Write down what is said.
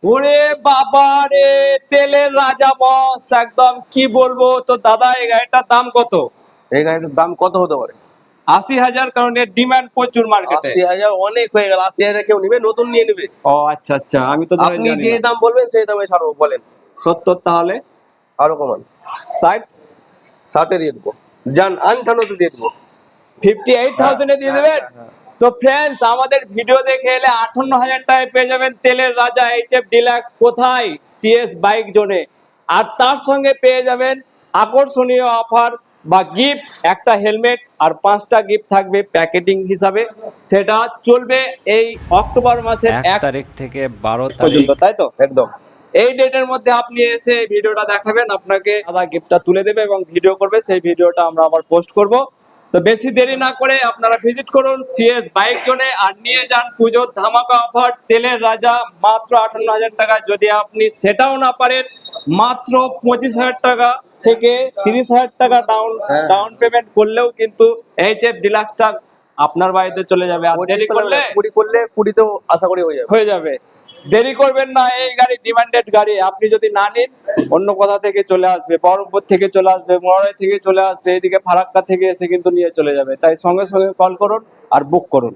ওরে বাবা রে, তেলের রাজা বস, একদম কি বলবো। তো দাদা, এই গাড়িটার দাম কত? এই গাড়িটার দাম কত হতে পারে? 80,000, কারণ এর ডিমান্ড প্রচুর মার্কেটে। 80,000 অনেক হয়ে গেল। 80,000 কেউ নিবে? নতুন নিয়ে নিবে। ও আচ্ছা আচ্ছা, আমি তো ধরে আপনি জানি যে না। দাম বলবেন সেই দামে ছাড়বো, বলেন। 70 তাহলে? আরো কমান। 60? 60 দিয়ে দেবো। যান আনঠানোতে দিয়ে দেবো। 58,000 এ দিয়ে দেবেন? তো ফ্রেন্ডস, আমাদের ভিডিও দেখে এলে 58,000 টাকায় পেয়ে যাবেন তেলের রাজা এইচএফ ডিলাক্স। কোথায়? সিএস বাইক জোনে। আর তার সঙ্গে পেয়ে যাবেন আকর্ষণীয় অফার বা গিফট, একটা হেলমেট আর 5টা গিফট থাকবে প্যাকেটিং হিসাবে। সেটা চলবে এই অক্টোবর মাসের 1 1 তারিখ থেকে 12 পর্যন্ত, তারিখ। তাই তো? একদম। এই ডেটের মধ্যে আপনি এসে ভিডিওটা দেখাবেন, আপনাকে আলাদা গিফটটা তুলে দেবে এবং ভিডিও করবে। সেই ভিডিওটা আমরা আবার পোস্ট করব। তো বেশি দেরি না করে আপনারা ভিজিট করুন সিএস বাইক জোনে আর নিয়ে যান পুজোর ধামাকা অফার তেলের রাজা মাত্র 58,000 টাকা। যদি আপনি সেটাও না পারেন, মাত্র 25,000 টাকা থেকে 30,000 টাকা ডাউন পেমেন্ট করলেও কিন্তু এইচএফ ডিলাক্সটা আপনার বাড়িতে চলে যাবে। আর দেরি করলে 20 করলে 20তেও আশা করি হয়ে যাবে। হয়ে যাবে। দেরি করবেন না, এই গাড়ি ডিমান্ডেড গাড়ি। আপনি যদি না নিন, অন্য কোথা থেকে চলে আসবে, বহরমপুর থেকে চলে আসবে, মহারাজ থেকে চলে আসবে, এদিকে ফারাক্কা থেকে এসে কিন্তু নিয়ে চলে যাবে। তাই সঙ্গে সঙ্গে কল করুন আর বুক করুন।